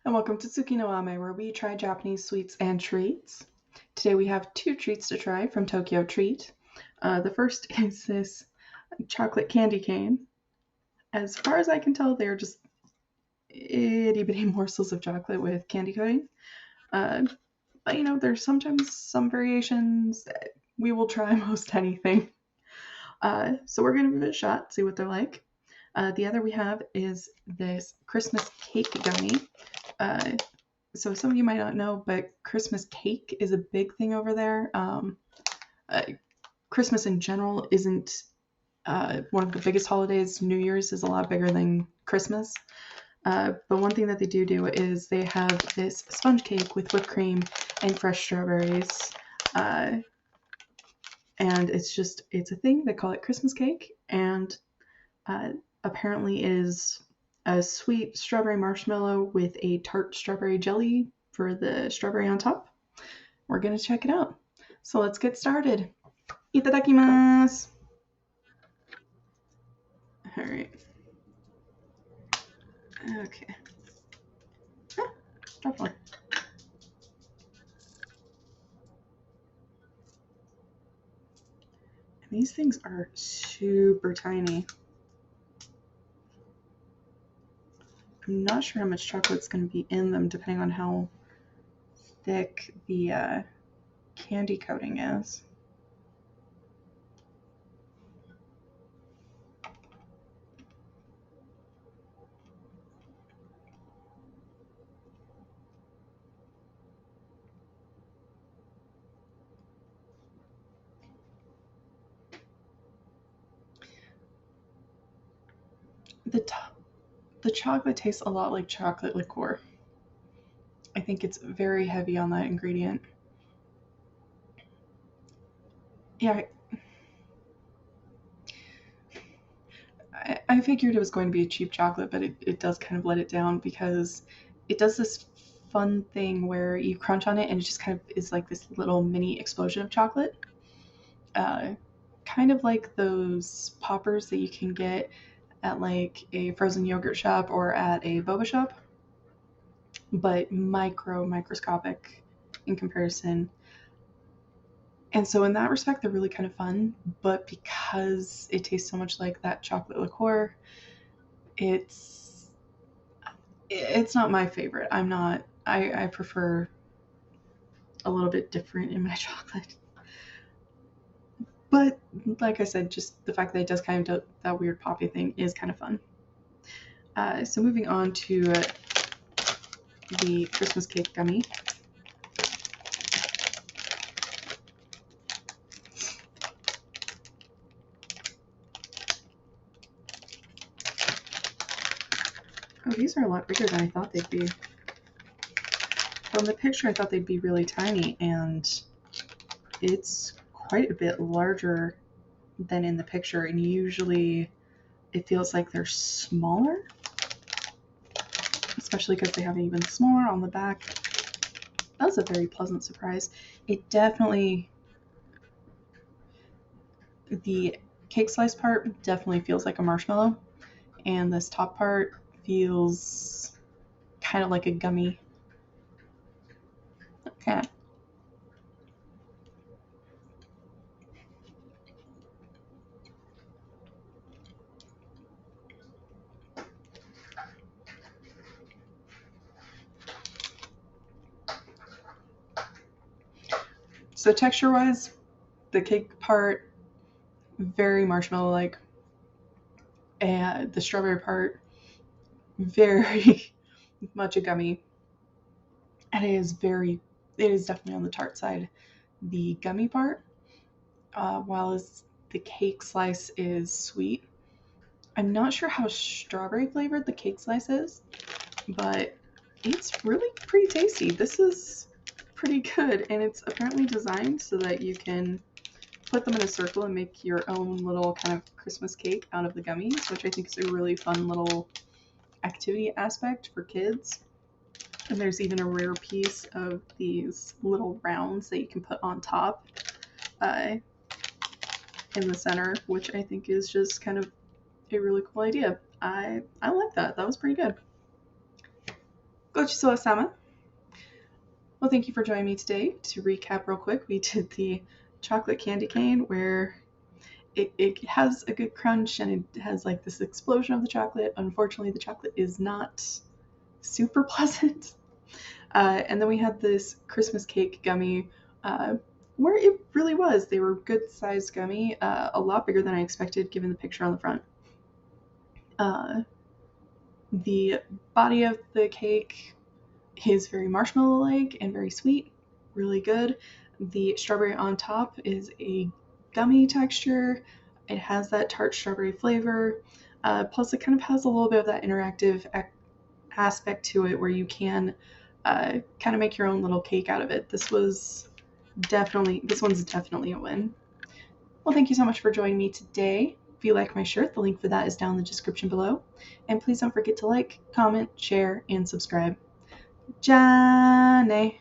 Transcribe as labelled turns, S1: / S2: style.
S1: And welcome to Tsuki no Ame, where we try Japanese sweets and treats. Today we have two treats to try from Tokyo Treat. The first is this chocolate candy cane. As far as I can tell, they're just itty bitty morsels of chocolate with candy coating. But you know, there's sometimes some variations. We will try most anything. So we're going to give it a shot, see what they're like. The other we have is this Christmas cake gummy. So some of you might not know, but Christmas cake is a big thing over there. Uh, Christmas in general isn't one of the biggest holidays. New Year's is a lot bigger than Christmas. But one thing that they do is they have this sponge cake with whipped cream and fresh strawberries. And it's a thing. They call it Christmas cake. And apparently is a sweet strawberry marshmallow with a tart strawberry jelly for the strawberry on top. We're going to check it out. So let's get started. Itadakimasu! Alright. Okay. Drop one. And these things are super tiny. I'm not sure how much chocolate's going to be in them depending on how thick the candy coating is. The chocolate tastes a lot like chocolate liqueur. I think it's very heavy on that ingredient. Yeah, I figured it was going to be a cheap chocolate, but it does kind of let it down because it does this fun thing where you crunch on it and it just kind of is like this little mini explosion of chocolate. Kind of like those poppers that you can get at like a frozen yogurt shop or at a boba shop, but microscopic in comparison. And so in that respect, they're really kind of fun, but because it tastes so much like that chocolate liqueur, it's not my favorite. I prefer a little bit different in my chocolate. But like I said, just the fact that it does kind of do that weird poppy thing is kind of fun. So moving on to the Christmas cake gummy. Oh, these are a lot bigger than I thought they'd be. From the picture, I thought they'd be really tiny, and it's quite a bit larger than in the picture, and usually it feels like they're smaller, especially because they have an even smaller on the back. That was a very pleasant surprise. It definitely, the cake slice part definitely feels like a marshmallow, and this top part feels kind of like a gummy. Okay. So texture-wise, the cake part, very marshmallow-like, and the strawberry part, very much a gummy. And it is definitely on the tart side. The gummy part, while the cake slice is sweet, I'm not sure how strawberry flavored the cake slice is, but it's really pretty tasty. This is pretty good, and it's apparently designed so that you can put them in a circle and make your own little kind of Christmas cake out of the gummies, which I think is a really fun little activity aspect for kids. And there's even a rare piece of these little rounds that you can put on top in the center, which I think is just kind of a really cool idea. I like that. That was pretty good. Go Gochisousama. Well, thank you for joining me today. To recap real quick, we did the chocolate candy cane where it has a good crunch and it has like this explosion of the chocolate. Unfortunately, the chocolate is not super pleasant. And then we had this Christmas cake gummy where it really was. They were good sized gummy, a lot bigger than I expected given the picture on the front. The body of the cake is very marshmallow-like and very sweet, really good. The strawberry on top is a gummy texture. It has that tart strawberry flavor. Plus, it kind of has a little bit of that interactive aspect to it where you can kind of make your own little cake out of it. This one's definitely a win. Well, thank you so much for joining me today. If you like my shirt, the link for that is down in the description below. And please don't forget to like, comment, share, and subscribe. Jane.